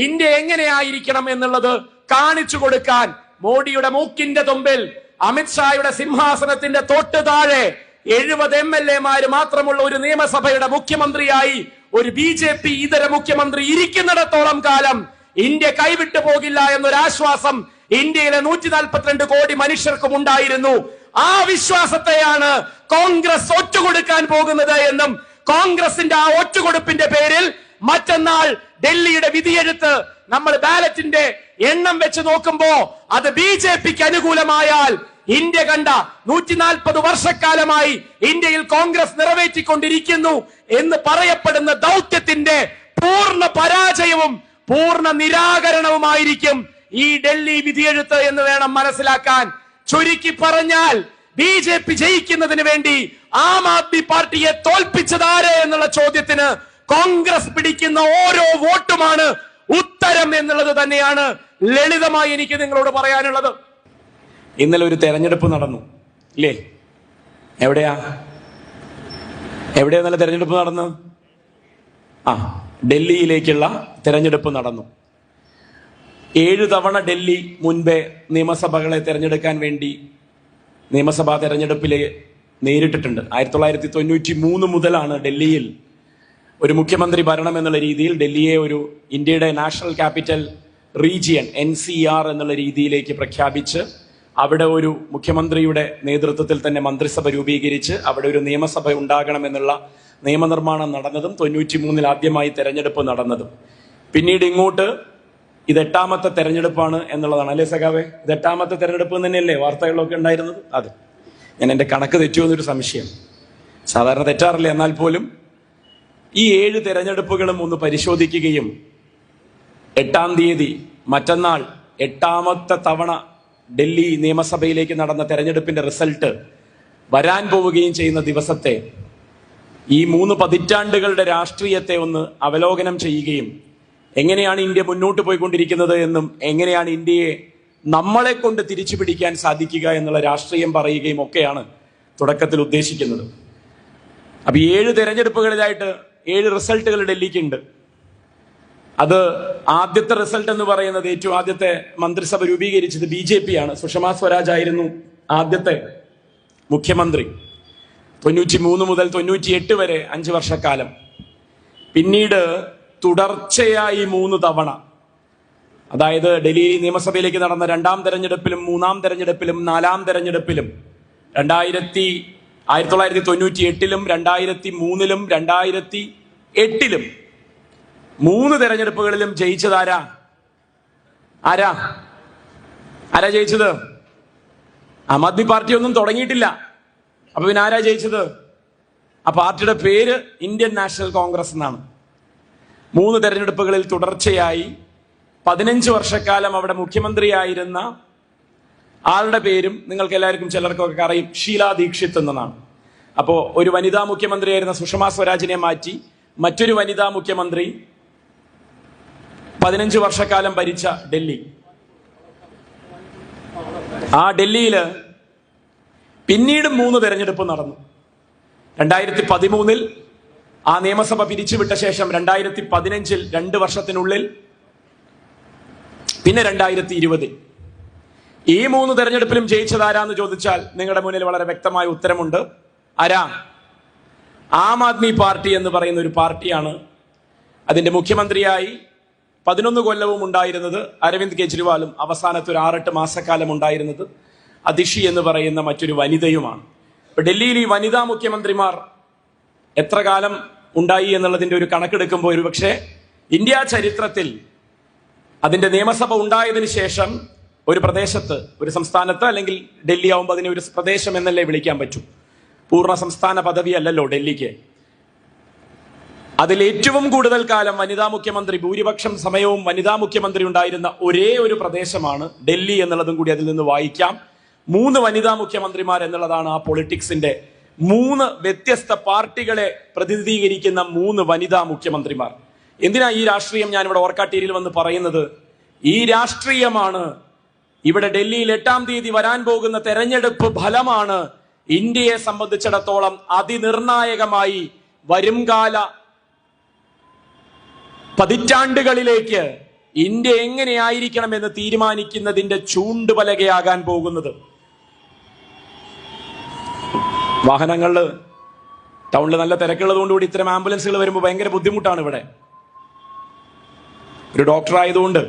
India എങ്ങനെയായിരിക്കണം എന്നുള്ളത് കാണിച്ചു കൊടുക്കാൻ മോഡിയുടെ മൂക്കിന്റെ തുമ്പിൽ അമിത്ഷായുടെ സിംഹാസനത്തിന്റെ തൊട്ട് താഴെ 70 MLA മാത്രമുള്ള ഒരു നിയമസഭയുടെ മുഖ്യമന്ത്രിയായി ഒരു BJP ഇതര മുഖ്യമന്ത്രി ഇരിക്കുന്നിടത്തോളം കാലം ഇന്ത്യ കൈവിട്ടു പോകില്ല എന്നൊരാശ്വാസം ഇന്ത്യയിലെ 142 കോടി മനുഷ്യർക്കും ഉണ്ടായിരുന്നു. ആ വിശ്വാസത്തെയാണ് കോൺഗ്രസ് ഒറ്റുകൊടുക്കാൻ പോകുന്നത് എന്നും കോൺഗ്രസിന്റെ ആ ഒറ്റുകൊടുപ്പിന്റെ പേരിൽ മറ്റന്നാൾ ഡൽഹിയുടെ വിധിയെഴുത്ത് നമ്മൾ ബാലറ്റിന്റെ എണ്ണം വെച്ച് നോക്കുമ്പോ അത് BJPക്ക് അനുകൂലമായാൽ ഇന്ത്യ കണ്ട 140 വർഷക്കാലമായി ഇന്ത്യയിൽ കോൺഗ്രസ് നിറവേറ്റിക്കൊണ്ടിരിക്കുന്നു എന്ന് പറയപ്പെടുന്ന ദൗത്യത്തിന്റെ പൂർണ്ണ പരാജയവും പൂർണ്ണ നിരാകരണവുമായിരിക്കും ഈ ഡൽഹി വിധിയെഴുത്ത് എന്ന് വേണം മനസ്സിലാക്കാൻ. ചുരുക്കി പറഞ്ഞാൽ BJP ജയിക്കുന്നതിന് വേണ്ടി ആം ആദ്മി പാർട്ടിയെ തോൽപ്പിച്ചതാര് എന്നുള്ള ചോദ്യത്തിന് കോൺഗ്രസ് പിടിക്കുന്ന ഓരോ വോട്ടുമാണ് ഉത്തരം എന്നുള്ളത് തന്നെയാണ് ലളിതമായി എനിക്ക് നിങ്ങളോട് പറയാനുള്ളത്. ഇന്നലെ ഒരു തെരഞ്ഞെടുപ്പ് നടന്നു ഇല്ലേ? എവിടെയാ ഇന്നലെ തെരഞ്ഞെടുപ്പ് നടന്നു? ഡൽഹിയിലേക്കുള്ള തെരഞ്ഞെടുപ്പ് നടന്നു. 7 തവണ ഡൽഹി മുൻപേ നിയമസഭകളെ തെരഞ്ഞെടുക്കാൻ വേണ്ടി നിയമസഭാ തെരഞ്ഞെടുപ്പിലെ നേരിട്ടിട്ടുണ്ട്. 1993 മുതലാണ് ഡൽഹിയിൽ ഒരു മുഖ്യമന്ത്രി ഭരണം എന്നുള്ള രീതിയിൽ ഡൽഹിയെ ഒരു ഇന്ത്യയുടെ നാഷണൽ ക്യാപിറ്റൽ റീജിയൻ NCR എന്നുള്ള രീതിയിലേക്ക് പ്രഖ്യാപിച്ച് അവിടെ ഒരു മുഖ്യമന്ത്രിയുടെ നേതൃത്വത്തിൽ തന്നെ മന്ത്രിസഭ രൂപീകരിച്ച് അവിടെ ഒരു നിയമസഭ ഉണ്ടാകണമെന്നുള്ള നിയമനിർമ്മാണം നടന്നതും 93 ആദ്യമായി തെരഞ്ഞെടുപ്പ് നടന്നതും. പിന്നീട് ഇങ്ങോട്ട് ഇത് 8ാമത്തെ തെരഞ്ഞെടുപ്പാണ് എന്നുള്ളതാണ് അല്ലേ സഖാവേ? ഇത് 8ാമത്തെ തെരഞ്ഞെടുപ്പ് തന്നെയല്ലേ വാർത്തകളിലൊക്കെ ഉണ്ടായിരുന്നത്? അതെ, ഞാൻ എൻ്റെ കണക്ക് തെറ്റുമോ എന്നൊരു സംശയം. സാധാരണ തെറ്റാറില്ല, എന്നാൽ പോലും ഈ 7 തെരഞ്ഞെടുപ്പുകളും ഒന്ന് പരിശോധിക്കുകയും 8ാം തീയതി മറ്റന്നാൾ 8ാമത്തെ തവണ ഡൽഹി നിയമസഭയിലേക്ക് നടന്ന തെരഞ്ഞെടുപ്പിന്റെ റിസൾട്ട് വരാൻ പോവുകയും ചെയ്യുന്ന ദിവസത്തെ ഈ 3 പതിറ്റാണ്ടുകളുടെ രാഷ്ട്രീയത്തെ ഒന്ന് അവലോകനം ചെയ്യുകയും എങ്ങനെയാണ് ഇന്ത്യ മുന്നോട്ട് പോയിക്കൊണ്ടിരിക്കുന്നത് എന്നും എങ്ങനെയാണ് ഇന്ത്യയെ നമ്മളെ കൊണ്ട് തിരിച്ചു പിടിക്കാൻ സാധിക്കുക എന്നുള്ള രാഷ്ട്രീയം പറയുകയും ഒക്കെയാണ് തുടക്കത്തിൽ ഉദ്ദേശിക്കുന്നത്. അപ്പൊ 7 തെരഞ്ഞെടുപ്പുകളിലായിട്ട് 7 റിസൾട്ടുകൾ ഡൽഹിക്കുണ്ട്. അത് ആദ്യത്തെ റിസൾട്ട് എന്ന് പറയുന്നത് ഏറ്റവും ആദ്യത്തെ മന്ത്രിസഭ രൂപീകരിച്ചത് BJP ആണ്. സുഷമ സ്വരാജ് ആയിരുന്നു ആദ്യത്തെ മുഖ്യമന്ത്രി 93 മുതൽ 98 വരെ 5 വർഷക്കാലം. പിന്നീട് തുടർച്ചയായി 3 തവണ, അതായത് ഡൽഹി നിയമസഭയിലേക്ക് നടന്ന 2ാം തെരഞ്ഞെടുപ്പിലും 3ാം തെരഞ്ഞെടുപ്പിലും 4ാം തെരഞ്ഞെടുപ്പിലും 1998ലും 2003ലും 2008ലും 3 തെരഞ്ഞെടുപ്പുകളിലും ജയിച്ചത് ആരാ ജയിച്ചത്? ആം ആദ്മി പാർട്ടി ഒന്നും തുടങ്ങിയിട്ടില്ല. അപ്പൊ പിന്നെ ആരാ ജയിച്ചത്? ആ പാർട്ടിയുടെ പേര് ഇന്ത്യൻ നാഷണൽ കോൺഗ്രസ് എന്നാണ്. 3 തെരഞ്ഞെടുപ്പുകളിൽ തുടർച്ചയായി 15 വർഷക്കാലം അവിടെ മുഖ്യമന്ത്രിയായിരുന്ന ആളുടെ പേരും നിങ്ങൾക്ക് എല്ലാവർക്കും ചിലർക്കൊക്കെ അറിയും, ഷീലാ ദീക്ഷിത് എന്നതാണ്. അപ്പോ ഒരു വനിതാ മുഖ്യമന്ത്രിയായിരുന്ന സുഷമ സ്വരാജിനെ മാറ്റി മറ്റൊരു വനിതാ മുഖ്യമന്ത്രി 15 വർഷക്കാലം ഭരിച്ച ഡൽഹി. ആ ഡൽഹിയില് പിന്നീട് 3 തെരഞ്ഞെടുപ്പ് നടന്നു. 2013 ആ നിയമസഭ പിരിച്ചുവിട്ട ശേഷം 2015 2 വർഷത്തിനുള്ളിൽ, പിന്നെ 2020 ഈ 3 തെരഞ്ഞെടുപ്പിലും ജയിച്ചത് ആരാന്ന് ചോദിച്ചാൽ നിങ്ങളുടെ മുന്നിൽ വളരെ വ്യക്തമായ ഉത്തരമുണ്ട്. ആരാ? ആം ആദ്മി പാർട്ടി എന്ന് പറയുന്ന ഒരു പാർട്ടിയാണ്. അതിന്റെ മുഖ്യമന്ത്രിയായി 11 കൊല്ലവും ഉണ്ടായിരുന്നത് അരവിന്ദ് കെജ്രിവാളും അവസാനത്തെ ഒരു 6-8 മാസക്കാലം ഉണ്ടായിരുന്നത് അതിഷി എന്ന് പറയുന്ന മറ്റൊരു വനിതയുമാണ്. ഇപ്പൊ ഡൽഹിയിൽ ഈ വനിതാ മുഖ്യമന്ത്രിമാർ എത്ര കാലം ഉണ്ടായി എന്നുള്ളതിന്റെ ഒരു കണക്കെടുക്കുമ്പോൾ ഒരുപക്ഷെ ഇന്ത്യ ചരിത്രത്തിൽ അതിന്റെ നിയമസഭ ഉണ്ടായതിനു ശേഷം ഒരു പ്രദേശത്ത്, ഒരു സംസ്ഥാനത്ത്, അല്ലെങ്കിൽ ഡൽഹി ആവുമ്പോൾ അതിനെ ഒരു പ്രദേശം എന്നല്ലേ വിളിക്കാൻ പറ്റൂ, പൂർണ്ണ സംസ്ഥാന പദവി അല്ലല്ലോ ഡൽഹിക്ക്. അതിൽ ഏറ്റവും കൂടുതൽ കാലം വനിതാ മുഖ്യമന്ത്രി, ഭൂരിപക്ഷം സമയവും വനിതാ മുഖ്യമന്ത്രി ഉണ്ടായിരുന്ന ഒരേ ഒരു പ്രദേശമാണ് ഡൽഹി എന്നുള്ളതും കൂടി അതിൽ നിന്ന് വായിക്കാം. 3 വനിതാ മുഖ്യമന്ത്രിമാർ എന്നുള്ളതാണ് ആ പൊളിറ്റിക്സിന്റെ 3 വ്യത്യസ്ത പാർട്ടികളെ പ്രതിനിധീകരിക്കുന്ന 3 വനിതാ മുഖ്യമന്ത്രിമാർ. എന്തിനാ ഈ രാഷ്ട്രീയം ഞാൻ ഇവിടെ ഓർക്കാട്ടീരിയിൽ വന്ന് പറയുന്നത്? ഈ രാഷ്ട്രീയമാണ് ഇവിടെ ഡൽഹിയിൽ 8ാം തീയതി വരാൻ പോകുന്ന തെരഞ്ഞെടുപ്പ് ഫലമാണ് ഇന്ത്യയെ സംബന്ധിച്ചിടത്തോളം അതിനിർണായകമായി വരുംകാല പതിറ്റാണ്ടുകളിലേക്ക് ഇന്ത്യ എങ്ങനെയായിരിക്കണമെന്ന് തീരുമാനിക്കുന്നതിന്റെ ചൂണ്ടുപലകയാകാൻ പോകുന്നത്. വാഹനങ്ങളിൽ ടൗണിൽ നല്ല തിരക്കുള്ളതുകൊണ്ടുകൂടി ഇത്തരം ആംബുലൻസുകൾ വരുമ്പോൾ ഭയങ്കര ബുദ്ധിമുട്ടാണ്. ഇവിടെ ഒരു ഡോക്ടർ ആയതുകൊണ്ട്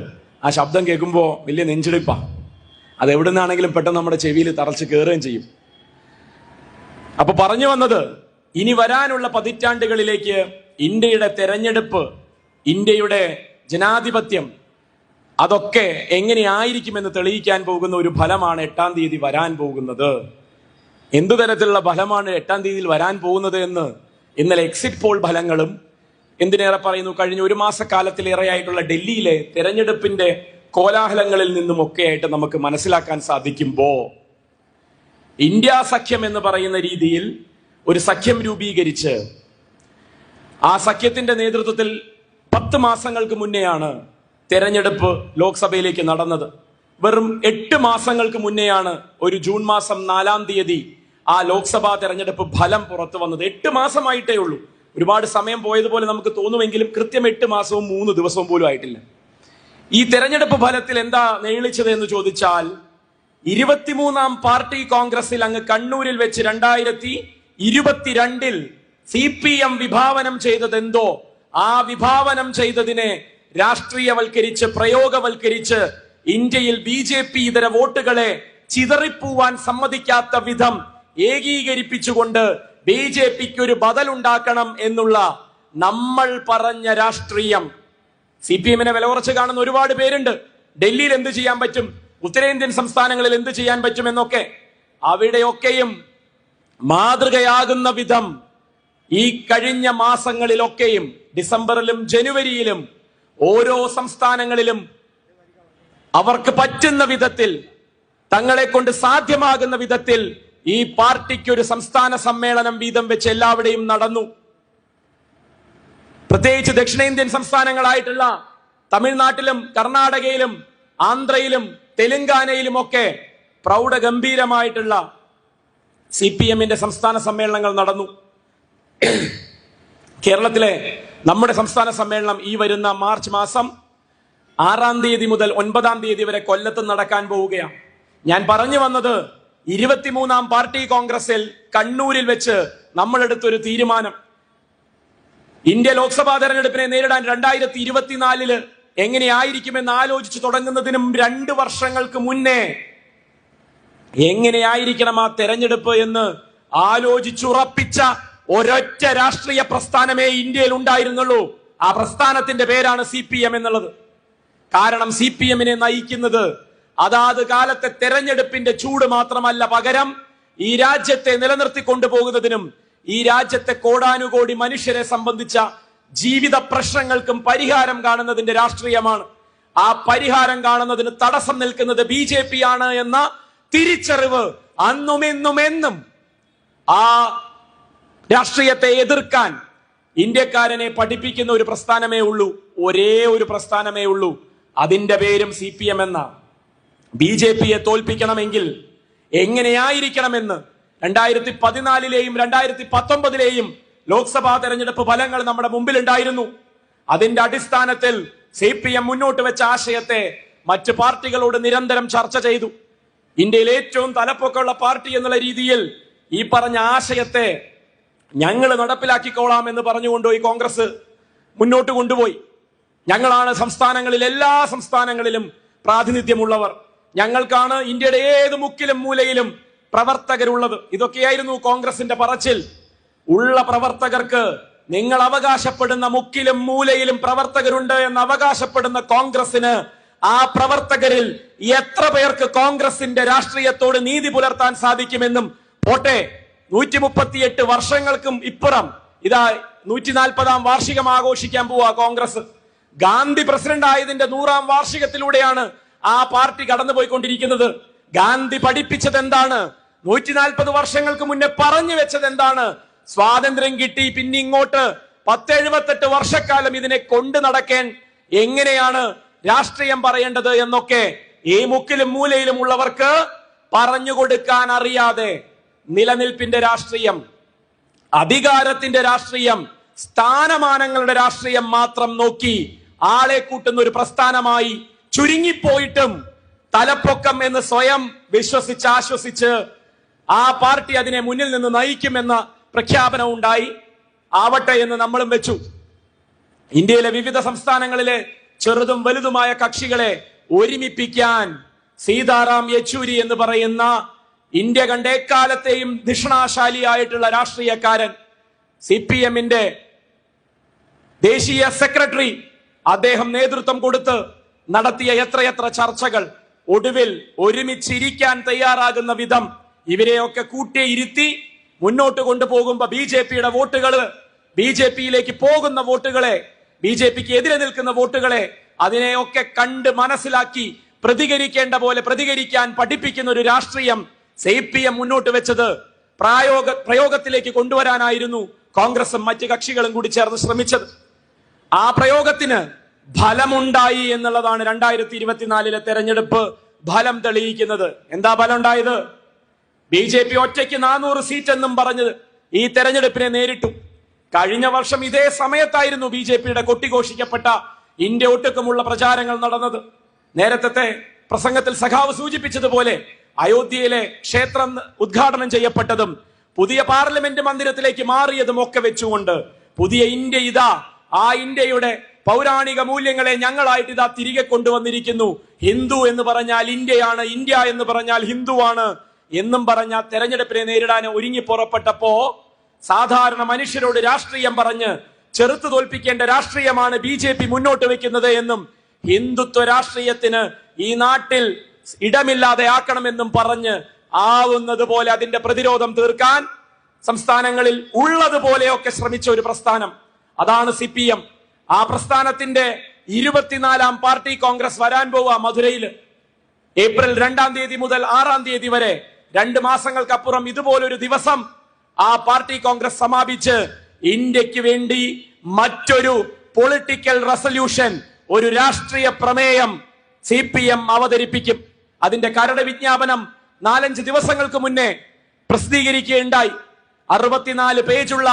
ആ ശബ്ദം കേൾക്കുമ്പോൾ വലിയ നെഞ്ചിടിപ്പാ. അത് എവിടെ നിന്നാണെങ്കിലും പെട്ടെന്ന് നമ്മുടെ ചെവിയിൽ തറച്ച് കയറുകയും ചെയ്യും. അപ്പൊ പറഞ്ഞു വന്നത്, ഇനി വരാനുള്ള പതിറ്റാണ്ടുകളിലേക്ക് ഇന്ത്യയുടെ തെരഞ്ഞെടുപ്പ്, ഇന്ത്യയുടെ ജനാധിപത്യം, അതൊക്കെ എങ്ങനെയായിരിക്കുമെന്ന് തെളിയിക്കാൻ പോകുന്ന ഒരു ഫലമാണ് 8-ാം തീയതി വരാൻ പോകുന്നത്. എന്തു തരത്തിലുള്ള ഫലമാണ് 8-ാം തീയതിയിൽ വരാൻ പോകുന്നത് എന്ന് ഇന്നലെ എക്സിറ്റ് പോൾ ഫലങ്ങളും, എന്തിനേറെ പറയുന്നു, കഴിഞ്ഞ ഒരു മാസക്കാലത്തിലേറെയായിട്ടുള്ള ഡൽഹിയിലെ തെരഞ്ഞെടുപ്പിന്റെ കോലാഹലങ്ങളിൽ നിന്നുമൊക്കെയായിട്ട് നമുക്ക് മനസ്സിലാക്കാൻ സാധിക്കുമ്പോ, ഇന്ത്യ സഖ്യം എന്ന് പറയുന്ന രീതിയിൽ ഒരു സഖ്യം രൂപീകരിച്ച് ആ സഖ്യത്തിന്റെ നേതൃത്വത്തിൽ 10 മാസങ്ങൾക്ക് മുന്നെയാണ് തെരഞ്ഞെടുപ്പ് ലോക്സഭയിലേക്ക് നടന്നത്. വെറും 8 മാസങ്ങൾക്ക് മുന്നെയാണ് ഒരു ജൂൺ മാസം 4-ാം തീയതി ആ ലോക്സഭാ തെരഞ്ഞെടുപ്പ് ഫലം പുറത്തു വന്നത്. 8 മാസമായിട്ടേ ഉള്ളൂ. ഒരുപാട് സമയം പോയതുപോലെ നമുക്ക് തോന്നുമെങ്കിലും കൃത്യം 8 മാസവും 3 ദിവസവും പോലും ആയിട്ടില്ല. ഈ തെരഞ്ഞെടുപ്പ് ഫലത്തിൽ എന്താ നെളിച്ചത് എന്ന് ചോദിച്ചാൽ, 23-ാം പാർട്ടി കോൺഗ്രസിൽ അങ്ങ് കണ്ണൂരിൽ വെച്ച് 2022 CPM വിഭാവനം ചെയ്തതെന്തോ ആ വിഭാവനം ചെയ്തതിനെ രാഷ്ട്രീയവൽക്കരിച്ച്, പ്രയോഗവൽക്കരിച്ച് ഇന്ത്യയിൽ BJP ഇതര വോട്ടുകളെ ചിതറിപ്പോവാൻ സമ്മതിക്കാത്ത വിധം ഏകീകരിപ്പിച്ചുകൊണ്ട് BJPക്ക് ഒരു ബദലുണ്ടാക്കണം എന്നുള്ള നമ്മൾ പറഞ്ഞ രാഷ്ട്രീയം. CPM-നെ വില കുറച്ച് കാണുന്ന ഒരുപാട് പേരുണ്ട്. ഡൽഹിയിൽ എന്ത് ചെയ്യാൻ പറ്റും, ഉത്തരേന്ത്യൻ സംസ്ഥാനങ്ങളിൽ എന്ത് ചെയ്യാൻ പറ്റും എന്നൊക്കെ. അവിടെയൊക്കെയും മാതൃകയാകുന്ന വിധം ഈ കഴിഞ്ഞ മാസങ്ങളിലൊക്കെയും, ഡിസംബറിലും ജനുവരിയിലും, ഓരോ സംസ്ഥാനങ്ങളിലും അവർക്ക് പറ്റുന്ന വിധത്തിൽ, തങ്ങളെ കൊണ്ട് സാധ്യമാകുന്ന വിധത്തിൽ ഈ പാർട്ടിക്ക് ഒരു സംസ്ഥാന സമ്മേളനം വീതം വെച്ച് എല്ലാവിടെയും നടന്നു. പ്രത്യേകിച്ച് ദക്ഷിണേന്ത്യൻ സംസ്ഥാനങ്ങളായിട്ടുള്ള തമിഴ്നാട്ടിലും കർണാടകയിലും ആന്ധ്രയിലും തെലങ്കാനയിലും ഒക്കെ പ്രൗഢഗംഭീരമായിട്ടുള്ള CPM-ന്റെ സംസ്ഥാന സമ്മേളനങ്ങൾ നടന്നു. കേരളത്തിലെ നമ്മുടെ സംസ്ഥാന സമ്മേളനം ഈ വരുന്ന മാർച്ച് മാസം 6-ാം തീയതി മുതൽ 9-ാം തീയതി വരെ കൊല്ലത്ത് നടക്കാൻ പോവുകയാണ്. ഞാൻ പറഞ്ഞു വന്നത്, 23-ാം പാർട്ടി കോൺഗ്രസിൽ കണ്ണൂരിൽ വെച്ച് നമ്മളെടുത്തൊരു തീരുമാനം, ഇന്ത്യ ലോക്സഭാ തെരഞ്ഞെടുപ്പിനെ നേരിടാൻ 2024 എങ്ങനെയായിരിക്കുമെന്ന് ആലോചിച്ചു തുടങ്ങുന്നതിനും 2 വർഷങ്ങൾക്ക് മുന്നേ എങ്ങനെയായിരിക്കണം ആ തെരഞ്ഞെടുപ്പ് എന്ന് ആലോചിച്ചുറപ്പിച്ച ഒരൊറ്റ രാഷ്ട്രീയ പ്രസ്ഥാനമേ ഇന്ത്യയിൽ ഉണ്ടായിരുന്നുള്ളൂ. ആ പ്രസ്ഥാനത്തിന്റെ പേരാണ് CPM എന്നുള്ളത്. കാരണം CPM-നെ നയിക്കുന്നത് അതാത് കാലത്തെ തെരഞ്ഞെടുപ്പിന്റെ ചൂട് മാത്രമല്ല, പകരം ഈ രാജ്യത്തെ നിലനിർത്തിക്കൊണ്ടു പോകുന്നതിനും ഈ രാജ്യത്തെ കോടാനുകോടി മനുഷ്യരെ സംബന്ധിച്ച ജീവിത പ്രശ്നങ്ങൾക്കും പരിഹാരം കാണുന്നതിന്റെ രാഷ്ട്രീയമാണ്. ആ പരിഹാരം കാണുന്നതിന് തടസ്സം നിൽക്കുന്നത് BJP ആണ് എന്ന തിരിച്ചറിവ് അന്നും എന്നും എന്നും ആ രാഷ്ട്രീയത്തെ എതിർക്കാൻ ഇന്ത്യക്കാരനെ പഠിപ്പിക്കുന്ന ഒരു പ്രസ്ഥാനമേ ഉള്ളൂ, ഒരേ ഒരു പ്രസ്ഥാനമേ ഉള്ളൂ. അതിന്റെ പേരും CPM എന്ന. BJP-യെ തോൽപ്പിക്കണമെങ്കിൽ എങ്ങനെയായിരിക്കണമെന്ന് 2014-ലെയും 2019-ലെയും ലോക്സഭാ തെരഞ്ഞെടുപ്പ് ഫലങ്ങൾ നമ്മുടെ മുമ്പിലുണ്ടായിരുന്നു. അതിന്റെ അടിസ്ഥാനത്തിൽ CPM മുന്നോട്ട് വെച്ച ആശയത്തെ മറ്റ് പാർട്ടികളോട് നിരന്തരം ചർച്ച ചെയ്തു. ഇന്ത്യയിൽ ഏറ്റവും തലപ്പൊക്കമുള്ള പാർട്ടി എന്നുള്ള രീതിയിൽ ഈ പറഞ്ഞ ആശയത്തെ ഞങ്ങൾ നടപ്പിലാക്കിക്കോളാം എന്ന് പറഞ്ഞുകൊണ്ടുപോയി കോൺഗ്രസ് മുന്നോട്ട് കൊണ്ടുപോയി. ഞങ്ങളാണ് സംസ്ഥാനങ്ങളിൽ, എല്ലാ സംസ്ഥാനങ്ങളിലും പ്രാതിനിധ്യമുള്ളവർ, ഞങ്ങൾക്കാണ് ഇന്ത്യയുടെ ഏത് മുക്കിലും മൂലയിലും പ്രവർത്തകരുള്ളത്. ഇതൊക്കെയായിരുന്നു കോൺഗ്രസിന്റെ പറച്ചിൽ. ഉള്ള പ്രവർത്തകർക്ക്, നിങ്ങൾ അവകാശപ്പെടുന്ന മുക്കിലും മൂലയിലും പ്രവർത്തകരുണ്ട് എന്ന് അവകാശപ്പെടുന്ന കോൺഗ്രസിന് ആ പ്രവർത്തകരിൽ എത്ര പേർക്ക് കോൺഗ്രസിന്റെ രാഷ്ട്രീയത്തോട് നീതി പുലർത്താൻ സാധിക്കുമെന്നും പോട്ടെ, 138 വർഷങ്ങൾക്കും ഇപ്പുറം ഇതാ 140-ാം വാർഷികം ആഘോഷിക്കാൻ പോവാ കോൺഗ്രസ്. ഗാന്ധി പ്രസിഡന്റ് ആയതിന്റെ 100-ാം വാർഷികത്തിലൂടെയാണ് ആ പാർട്ടി കടന്നുപോയിക്കൊണ്ടിരിക്കുന്നത്. ഗാന്ധി പഠിപ്പിച്ചത് എന്താണ്? 140 വർഷങ്ങൾക്ക് മുന്നേ പറഞ്ഞു വെച്ചത് എന്താണ്? സ്വാതന്ത്ര്യം കിട്ടി പിന്നെ ഇങ്ങോട്ട് 1078 വർഷക്കാലം ഇതിനെ കൊണ്ടു നടക്കാൻ എങ്ങനെയാണ് രാഷ്ട്രീയം പറയേണ്ടത് എന്നൊക്കെ ഈ മുക്കിലും മൂലയിലും ഉള്ളവർക്ക് പറഞ്ഞു കൊടുക്കാൻ അറിയാതെ നിലനിൽപ്പിന്റെ രാഷ്ട്രീയം, അധികാരത്തിന്റെ രാഷ്ട്രീയം, സ്ഥാനമാനങ്ങളുടെ രാഷ്ട്രീയം മാത്രം നോക്കി ആളെ കൂട്ടുന്ന ഒരു പ്രസ്ഥാനമായി ചുരുങ്ങിപ്പോയിട്ടും തലപ്പൊക്കം എന്ന് സ്വയം വിശ്വസിച്ച് ആശ്വസിച്ച് ആ പാർട്ടി അതിനെ മുന്നിൽ നിന്ന് നയിക്കുമെന്ന പ്രഖ്യാപനം ഉണ്ടായി. ആവട്ടെ എന്ന് നമ്മളും വെച്ചു. ഇന്ത്യയിലെ വിവിധ സംസ്ഥാനങ്ങളിലെ ചെറുതും വലുതുമായ കക്ഷികളെ ഒരുമിപ്പിക്കാൻ സീതാറാം യെച്ചൂരി എന്ന് പറയുന്ന ഇന്ത്യ കണ്ട എക്കാലത്തെയും ധിഷണാശാലിയായിട്ടുള്ള രാഷ്ട്രീയക്കാരൻ, CPM-ന്റെ ദേശീയ സെക്രട്ടറി, അദ്ദേഹം നേതൃത്വം കൊടുത്ത് നടത്തിയ എത്രയെത്ര ചർച്ചകൾ, ഒടുവിൽ ഒരുമിച്ചിരിക്കാൻ തയ്യാറാകുന്ന വിധം ഇവരെയൊക്കെ കൂട്ടിയിരുത്തി മുന്നോട്ട് കൊണ്ടുപോകുമ്പോ BJP-യുടെ വോട്ടുകള്, BJP-യിലേക്ക് പോകുന്ന വോട്ടുകളെ, BJP-ക്ക് എതിരെ നിൽക്കുന്ന വോട്ടുകളെ, അതിനെയൊക്കെ കണ്ട് മനസ്സിലാക്കി പ്രതികരിക്കേണ്ട പോലെ പ്രതികരിക്കാൻ പഠിപ്പിക്കുന്ന ഒരു രാഷ്ട്രീയം CPM മുന്നോട്ട് വെച്ചത് പ്രയോഗത്തിലേക്ക് കൊണ്ടുവരാനായിരുന്നു കോൺഗ്രസും മറ്റ് കക്ഷികളും കൂടി ചേർന്ന് ശ്രമിച്ചത്. ആ പ്രയോഗത്തിന് ഫലമുണ്ടായി എന്നുള്ളതാണ് 2024 തെരഞ്ഞെടുപ്പ് ഫലം തെളിയിക്കുന്നത്. എന്താ ഫലം ഉണ്ടായത്? BJP ഒറ്റയ്ക്ക് 400 സീറ്റ് എന്നും പറഞ്ഞത് ഈ തെരഞ്ഞെടുപ്പിനെ നേരിട്ടു. കഴിഞ്ഞ വർഷം ഇതേ സമയത്തായിരുന്നു BJP-യുടെ കൊട്ടിഘോഷിക്കപ്പെട്ട ഇന്ത്യ ഒട്ടുക്കുമുള്ള പ്രചാരങ്ങൾ നടന്നത്. നേരത്തെ പ്രസംഗത്തിൽ സഖാവ് സൂചിപ്പിച്ചതുപോലെ അയോധ്യയിലെ ക്ഷേത്രം ഉദ്ഘാടനം ചെയ്യപ്പെട്ടതും പുതിയ പാർലമെന്റ് മന്ദിരത്തിലേക്ക് മാറിയതും ഒക്കെ വെച്ചുകൊണ്ട് പുതിയ ഇന്ത്യ ഇതാ, ആ ഇന്ത്യയുടെ പൗരാണിക മൂല്യങ്ങളെ ഞങ്ങളായിട്ട് ഇതാ തിരികെ കൊണ്ടുവന്നിരിക്കുന്നു. ഹിന്ദു എന്ന് പറഞ്ഞാൽ ഇന്ത്യയാണ്, ഇന്ത്യ എന്ന് പറഞ്ഞാൽ ഹിന്ദുവാണ് എന്നും പറഞ്ഞ തെരഞ്ഞെടുപ്പിനെ നേരിടാൻ ഒരുങ്ങി പുറപ്പെട്ടപ്പോ സാധാരണ മനുഷ്യരോട് രാഷ്ട്രീയം പറഞ്ഞ് ചെറുത്തു തോൽപ്പിക്കേണ്ട രാഷ്ട്രീയമാണ് BJP മുന്നോട്ട് വെക്കുന്നത് എന്നും ഹിന്ദുത്വ രാഷ്ട്രീയത്തിന് ഈ നാട്ടിൽ ഇടമില്ലാതെ ആക്കണമെന്നും പറഞ്ഞ് ആവുന്നത് പോലെ അതിന്റെ പ്രതിരോധം തീർക്കാൻ സംസ്ഥാനങ്ങളിൽ ഉള്ളതുപോലെയൊക്കെ ശ്രമിച്ച ഒരു പ്രസ്ഥാനം, അതാണ് CPM. ആ പ്രസ്ഥാനത്തിന്റെ 24ാം പാർട്ടി കോൺഗ്രസ് വരാൻ പോവുക മധുരയിൽ. ഏപ്രിൽ 2-ാം തീയതി മുതൽ 6-ാം തീയതി വരെ 2 മാസങ്ങൾക്കപ്പുറം ഇതുപോലൊരു ദിവസം ആ പാർട്ടി കോൺഗ്രസ് സമാപിച്ച് ഇന്ത്യക്ക് വേണ്ടി മറ്റൊരു പൊളിറ്റിക്കൽ റെസൊല്യൂഷൻ, ഒരു രാഷ്ട്രീയ പ്രമേയം CPM അവതരിപ്പിക്കും. അതിന്റെ കരട് വിജ്ഞാപനം 4-5 ദിവസങ്ങൾക്ക് മുന്നേ പ്രസിദ്ധീകരിക്കുകയുണ്ടായി. 64 പേജുള്ള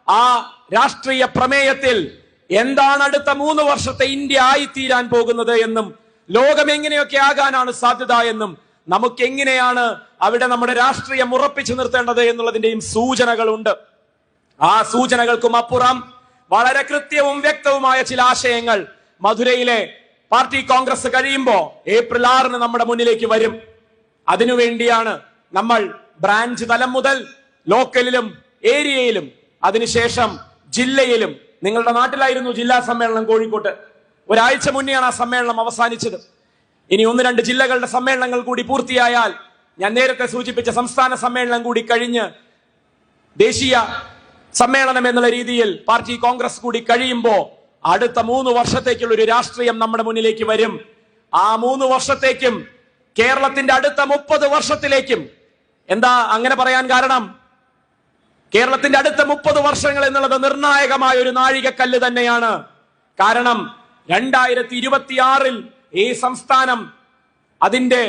ആ രാഷ്ട്രീയ പ്രമേയത്തിൽ എന്താണ് അടുത്ത 3 വർഷത്തെ ഇന്ത്യ ആയിത്തീരാൻ പോകുന്നത് എന്നും ലോകം എങ്ങനെയൊക്കെ ആകാനാണ് സാധ്യത എന്നും നമുക്ക് എങ്ങനെയാണ് അവിടെ നമ്മുടെ രാഷ്ട്രീയം ഉറപ്പിച്ചു നിർത്തേണ്ടത് എന്നുള്ളതിന്റെയും സൂചനകളുണ്ട്. ആ സൂചനകൾക്കും അപ്പുറം വളരെ കൃത്യവും വ്യക്തവുമായ ചില ആശയങ്ങൾ മധുരയിലെ പാർട്ടി കോൺഗ്രസ് കഴിയുമ്പോ ഏപ്രിൽ 6-ന് നമ്മുടെ മുന്നിലേക്ക് വരും. അതിനുവേണ്ടിയാണ് നമ്മൾ ബ്രാഞ്ച് തലം മുതൽ ലോക്കലിലും ഏരിയയിലും അതിനുശേഷം ജില്ലയിലും, നിങ്ങളുടെ നാട്ടിലായിരുന്നു ജില്ലാ സമ്മേളനം കോഴിക്കോട്ട്, ഒരാഴ്ച മുന്നെയാണ് ആ സമ്മേളനം അവസാനിച്ചത്. ഇനി 1-2 ജില്ലകളുടെ സമ്മേളനങ്ങൾ കൂടി പൂർത്തിയായാൽ, ഞാൻ നേരത്തെ സൂചിപ്പിച്ച സംസ്ഥാന സമ്മേളനം കൂടി കഴിഞ്ഞ് ദേശീയ സമ്മേളനം എന്നുള്ള രീതിയിൽ പാർട്ടി കോൺഗ്രസ് കൂടി കഴിയുമ്പോ അടുത്ത 3 വർഷത്തേക്കുള്ള ഒരു രാഷ്ട്രീയം നമ്മുടെ മുന്നിലേക്ക് വരും. ആ 3 വർഷത്തേക്കും കേരളത്തിന്റെ അടുത്ത 30 വർഷത്തിലേക്കും, എന്താ അങ്ങനെ പറയാൻ കാരണം? കേരളത്തിന്റെ അടുത്ത 30 വർഷങ്ങൾ എന്നുള്ളത് നിർണായകമായ ഒരു നാഴികക്കല്ല് തന്നെയാണ്. കാരണം 2026-ൽ ഈ സംസ്ഥാനം അതിന്റെ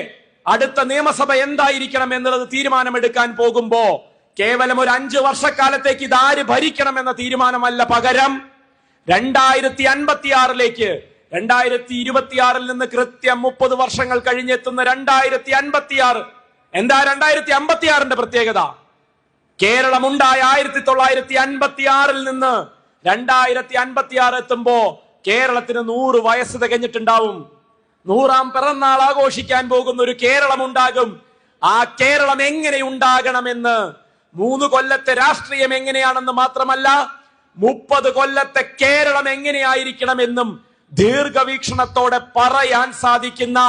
അടുത്ത നിയമസഭ എന്തായിരിക്കണം എന്നുള്ളത് തീരുമാനമെടുക്കാൻ പോകുമ്പോ കേവലം ഒരു 5 വർഷക്കാലത്തേക്ക് ഇതാര് ഭരിക്കണം എന്ന തീരുമാനമല്ല, പകരം 2056-ലേക്ക്, 2026-ൽ നിന്ന് കൃത്യം 30 വർഷങ്ങൾ കഴിഞ്ഞെത്തുന്ന 2056. എന്താ 2056-ന്റെ പ്രത്യേകത? കേരളം ഉണ്ടായ 1956-ൽ നിന്ന് 2056 എത്തുമ്പോ കേരളത്തിന് 100 വയസ്സ് തികഞ്ഞിട്ടുണ്ടാവും. 100ാം പിറന്നാൾ ആഘോഷിക്കാൻ പോകുന്ന ഒരു കേരളം ഉണ്ടാകും. ആ കേരളം എങ്ങനെ ഉണ്ടാകണമെന്ന്, 3 കൊല്ലത്തെ രാഷ്ട്രീയം എങ്ങനെയാണെന്ന് മാത്രമല്ല 30 കൊല്ലത്തെ കേരളം എങ്ങനെയായിരിക്കണമെന്നും ദീർഘവീക്ഷണത്തോടെ പറയാൻ സാധിക്കുന്ന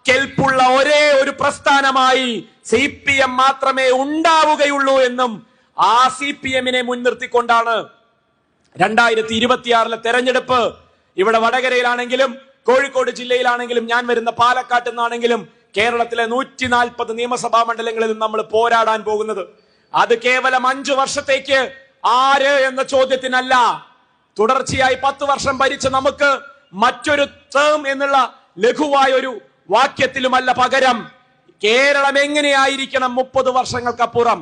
കെൽപ്പുള്ള ഒരേ ഒരു പ്രസ്ഥാനമായി CPM മാത്രമേ ഉണ്ടാവുകയുള്ളൂ എന്നും ആ CPM-നെ മുൻനിർത്തിക്കൊണ്ടാണ് 2026-ലെ തെരഞ്ഞെടുപ്പ്. ഇവിടെ വടകരയിലാണെങ്കിലും കോഴിക്കോട് ജില്ലയിലാണെങ്കിലും ഞാൻ വരുന്ന പാലക്കാട്ട് നിന്നാണെങ്കിലും കേരളത്തിലെ 140 നിയമസഭാ മണ്ഡലങ്ങളിലും നമ്മൾ പോരാടാൻ പോകുന്നത്. അത് കേവലം 5 വർഷത്തേക്ക് ആര് എന്ന ചോദ്യത്തിനല്ല, തുടർച്ചയായി 10 വർഷം ഭരിച്ച നമുക്ക് മറ്റൊരു ടേം എന്നുള്ള ലഘുവായ ഒരു വാക്യത്തിലുമല്ല, പകരം കേരളം എങ്ങനെയായിരിക്കണം 30 വർഷങ്ങൾക്കപ്പുറം.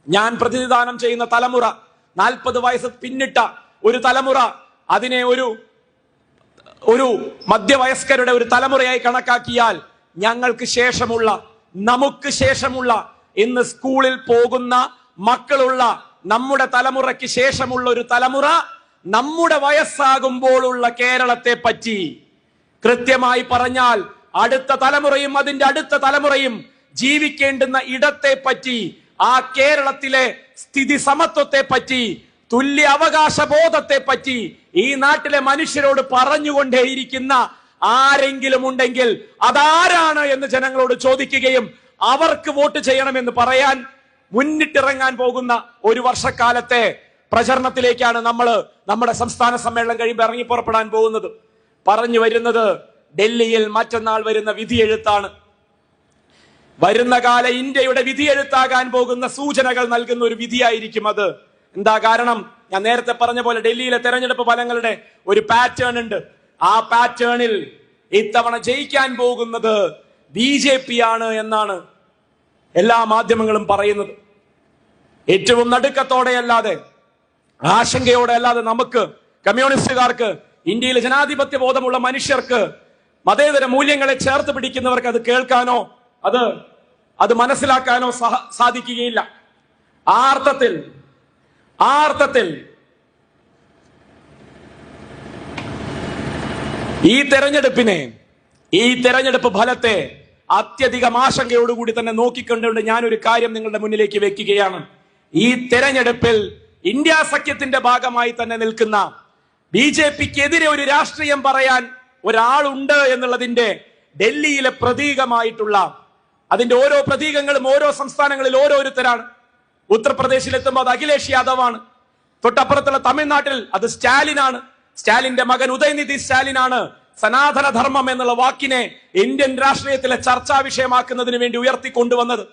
ഞാൻ പ്രതിനിധാനം ചെയ്യുന്ന തലമുറ, 40 വയസ്സ് പിന്നിട്ട ഒരു തലമുറ, അതിനെ ഒരു ഒരു മധ്യവയസ്കരുടെ ഒരു തലമുറയായി കണക്കാക്കിയാൽ ഞങ്ങൾക്ക് ശേഷമുള്ള, നമുക്ക് ശേഷമുള്ള, ഇന്ന് സ്കൂളിൽ പോകുന്ന മക്കളുള്ള നമ്മുടെ തലമുറയ്ക്ക് ശേഷമുള്ള ഒരു തലമുറ നമ്മുടെ വയസ്സാകുമ്പോഴുള്ള കേരളത്തെ പറ്റി, കൃത്യമായി പറഞ്ഞാൽ അടുത്ത തലമുറയും അതിന്റെ അടുത്ത തലമുറയും ജീവിക്കേണ്ടുന്ന ഇടത്തെ പറ്റി, ആ കേരളത്തിലെ സ്ഥിതി സമത്വത്തെ പറ്റി, തുല്യ അവകാശ ബോധത്തെ പറ്റി ഈ നാട്ടിലെ മനുഷ്യരോട് പറഞ്ഞുകൊണ്ടേയിരിക്കുന്ന ആരെങ്കിലും ഉണ്ടെങ്കിൽ അതാരാണ് എന്ന് ജനങ്ങളോട് ചോദിക്കുകയും അവർക്ക് വോട്ട് ചെയ്യണമെന്ന് പറയാൻ മുന്നിട്ടിറങ്ങാൻ പോകുന്ന ഒരു വർഷക്കാലത്തെ പ്രചരണത്തിലേക്കാണ് നമ്മൾ നമ്മുടെ സംസ്ഥാന സമ്മേളനം കഴിയുമ്പോൾ ഇറങ്ങി പുറപ്പെടാൻ പോകുന്നത്. പറഞ്ഞു വരുന്നത് ഡൽഹിയിൽ മറ്റന്നാൾ വരുന്ന വിധിയെഴുത്താണ്. വരുന്ന കാല ഇന്ത്യയുടെ വിധിയെഴുത്താകാൻ പോകുന്ന സൂചനകൾ നൽകുന്ന ഒരു വിധിയായിരിക്കും അത്. എന്താ കാരണം? ഞാൻ നേരത്തെ പറഞ്ഞ പോലെ ഡൽഹിയിലെ തെരഞ്ഞെടുപ്പ് ഫലങ്ങളുടെ ഒരു പാറ്റേൺ ഉണ്ട്. ആ പാറ്റേണിൽ ഇത്തവണ ജയിക്കാൻ പോകുന്നത് BJP ആണ് എന്നാണ് എല്ലാ മാധ്യമങ്ങളും പറയുന്നത്. ഏറ്റവും നടുക്കത്തോടെ അല്ലാതെ, ആശങ്കയോടെ അല്ലാതെ നമുക്ക് കമ്മ്യൂണിസ്റ്റുകാർക്ക്, ഇന്ത്യയിലെ ജനാധിപത്യ ബോധമുള്ള മനുഷ്യർക്ക്, മതേതര മൂല്യങ്ങളെ ചേർത്ത് പിടിക്കുന്നവർക്ക് അത് കേൾക്കാനോ അത് മനസ്സിലാക്കാനോ സാധിക്കുകയില്ല. ആ അർത്ഥത്തിൽ ഈ തെരഞ്ഞെടുപ്പ് ഫലത്തെ അത്യധികം ആശങ്കയോടുകൂടി തന്നെ നോക്കിക്കൊണ്ടുകൊണ്ട് ഞാനൊരു കാര്യം നിങ്ങളുടെ മുന്നിലേക്ക് വെക്കുകയാണ്. ഈ തെരഞ്ഞെടുപ്പിൽ ഇന്ത്യ സഖ്യത്തിന്റെ ഭാഗമായി തന്നെ നിൽക്കുന്ന BJPക്കെതിരെ ഒരു രാഷ്ട്രീയം പറയാൻ ഒരാളുണ്ട് എന്നുള്ളതിന്റെ ഡൽഹിയിലെ പ്രതീകമായിട്ടുള്ള, അതിന്റെ ഓരോ പ്രതീകങ്ങളും ഓരോ സംസ്ഥാനങ്ങളിൽ ഓരോരുത്തരാണ്. ഉത്തർപ്രദേശിൽ എത്തുമ്പോൾ അത് അഖിലേഷ് യാദവാണ്. തൊട്ടപ്പുറത്തുള്ള തമിഴ്നാട്ടിൽ അത് സ്റ്റാലിനാണ്. സ്റ്റാലിന്റെ മകൻ ഉദയനിധി സ്റ്റാലിനാണ് സനാതന ധർമ്മം എന്നുള്ള വാക്കിനെ ഇന്ത്യൻ രാഷ്ട്രീയത്തിലെ ചർച്ചാ വിഷയമാക്കുന്നതിന് വേണ്ടി ഉയർത്തിക്കൊണ്ടുവന്നത്.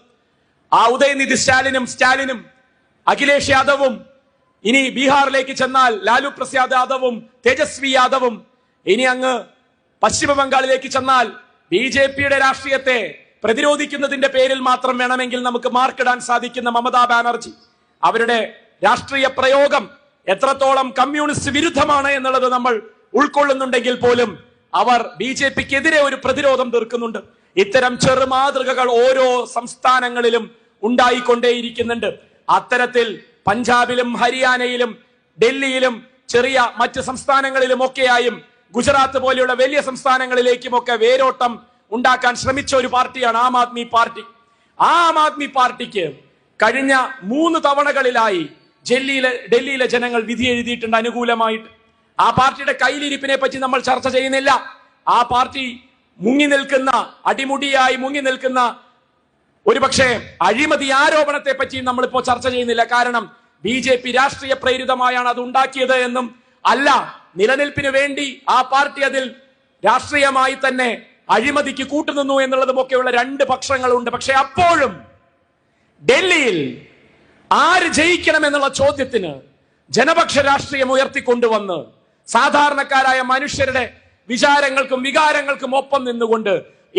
ആ ഉദയനിധി സ്റ്റാലിനും അഖിലേഷ് യാദവും, ഇനി ബീഹാറിലേക്ക് ചെന്നാൽ ലാലു പ്രസാദ് യാദവും തേജസ്വി യാദവും, ഇനി അങ്ങ് പശ്ചിമ ബംഗാളിലേക്ക് ചെന്നാൽ BJPയുടെ രാഷ്ട്രീയത്തെ പ്രതിരോധിക്കുന്നതിന്റെ പേരിൽ മാത്രം വേണമെങ്കിൽ നമുക്ക് മാർക്കിടാൻ സാധിക്കുന്ന മമതാ ബാനർജി, അവരുടെ രാഷ്ട്രീയ പ്രയോഗം എത്രത്തോളം കമ്മ്യൂണിസ്റ്റ് വിരുദ്ധമാണ് എന്നുള്ളത് നമ്മൾ ഉൾക്കൊള്ളുന്നുണ്ടെങ്കിൽ പോലും അവർ BJPക്കെതിരെ ഒരു പ്രതിരോധം തീർക്കുന്നുണ്ട്. ഇത്തരം ചെറുമാതൃകകൾ ഓരോ സംസ്ഥാനങ്ങളിലും ഉണ്ടായിക്കൊണ്ടേയിരിക്കുന്നുണ്ട്. അത്തരത്തിൽ പഞ്ചാബിലും ഹരിയാനയിലും ഡൽഹിയിലും ചെറിയ മറ്റ് സംസ്ഥാനങ്ങളിലും ഒക്കെയായും ഗുജറാത്ത് പോലെയുള്ള വലിയ സംസ്ഥാനങ്ങളിലേക്കുമൊക്കെ വേരോട്ടം ഉണ്ടാക്കാൻ ശ്രമിച്ച ഒരു പാർട്ടിയാണ് ആം ആദ്മി പാർട്ടി. ആം ആദ്മി പാർട്ടിക്ക് കഴിഞ്ഞ 3 തവണകളിലായി ഡൽഹിയിലെ ജനങ്ങൾ വിധി എഴുതിയിട്ടുണ്ട് അനുകൂലമായിട്ട്. ആ പാർട്ടിയുടെ കയ്യിലിരിപ്പിനെ പറ്റി നമ്മൾ ചർച്ച ചെയ്യുന്നില്ല. ആ പാർട്ടി അടിമുടിയായി മുങ്ങി നിൽക്കുന്ന ഒരുപക്ഷെ അഴിമതി ആരോപണത്തെ പറ്റി നമ്മളിപ്പോ ചർച്ച ചെയ്യുന്നില്ല. കാരണം BJP രാഷ്ട്രീയ പ്രേരിതമായാണ് അത് ഉണ്ടാക്കിയത് എന്നും അല്ല, നിലനിൽപ്പിന് വേണ്ടി ആ പാർട്ടി അതിൽ രാഷ്ട്രീയമായി തന്നെ അഴിമതിക്ക് കൂട്ടുനിന്നു എന്നുള്ളതുമൊക്കെയുള്ള 2 പക്ഷങ്ങളുണ്ട്. പക്ഷെ അപ്പോഴും ഡൽഹിയിൽ ആര് ജയിക്കണം എന്നുള്ള ചോദ്യത്തിന് ജനപക്ഷ രാഷ്ട്രീയം ഉയർത്തിക്കൊണ്ടുവന്ന് സാധാരണക്കാരായ മനുഷ്യരുടെ വിചാരങ്ങൾക്കും വികാരങ്ങൾക്കും ഒപ്പം നിന്നുകൊണ്ട്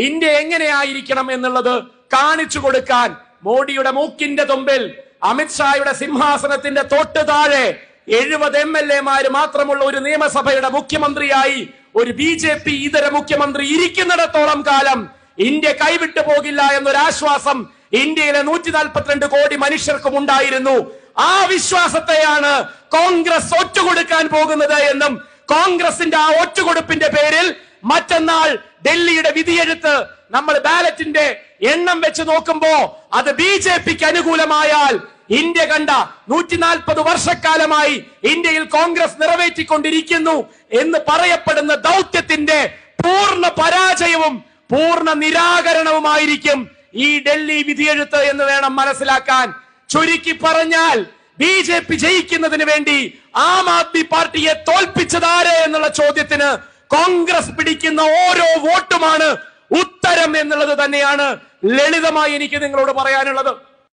ഇന്ത്യ എങ്ങനെയായിരിക്കണം എന്നുള്ളത് കാണിച്ചു കൊടുക്കാൻ മോഡിയുടെ മൂക്കിന്റെ തുമ്പിൽ, അമിത്ഷായുടെ സിംഹാസനത്തിന്റെ തൊട്ട് താഴെ 70 MLA മാത്രമുള്ള ഒരു നിയമസഭയുടെ മുഖ്യമന്ത്രിയായി ഒരു BJP ഇതര മുഖ്യമന്ത്രി ഇരിക്കുന്നിടത്തോളം കാലം ഇന്ത്യ കൈവിട്ടു പോകില്ല എന്നൊരാശ്വാസം ഇന്ത്യയിലെ 142 കോടി മനുഷ്യർക്കും ഉണ്ടായിരുന്നു. ആ വിശ്വാസത്തെയാണ് കോൺഗ്രസ് ഒറ്റുകൊടുക്കാൻ പോകുന്നത് എന്നും കോൺഗ്രസിന്റെ ആ ഒറ്റുകൊടുപ്പിന്റെ പേരിൽ മറ്റന്നാൾ ഡൽഹിയുടെ വിധിയെഴുത്ത് നമ്മൾ ബാലറ്റിന്റെ എണ്ണം വെച്ച് നോക്കുമ്പോ അത് BJPക്ക് അനുകൂലമായാൽ ഇന്ത്യ കണ്ട 140 വർഷക്കാലമായി ഇന്ത്യയിൽ കോൺഗ്രസ് നിറവേറ്റിക്കൊണ്ടിരിക്കുന്നു എന്ന് പറയപ്പെടുന്ന ദൗത്യത്തിന്റെ പൂർണ്ണ പരാജയവും പൂർണ്ണ നിരാകരണവുമായിരിക്കും ഈ ഡൽഹി വിധിയെഴുത്ത് എന്ന് വേണം മനസ്സിലാക്കാൻ. ചുരുക്കി പറഞ്ഞാൽ BJP ജയിക്കുന്നതിന് വേണ്ടി ആം ആദ്മി പാർട്ടിയെ തോൽപ്പിച്ചതാര് എന്നുള്ള ചോദ്യത്തിന് കോൺഗ്രസ് പിടിക്കുന്ന ഓരോ വോട്ടുമാണ് ഉത്തരം എന്നുള്ളത് തന്നെയാണ് ലളിതമായി എനിക്ക് നിങ്ങളോട് പറയാനുള്ളത്.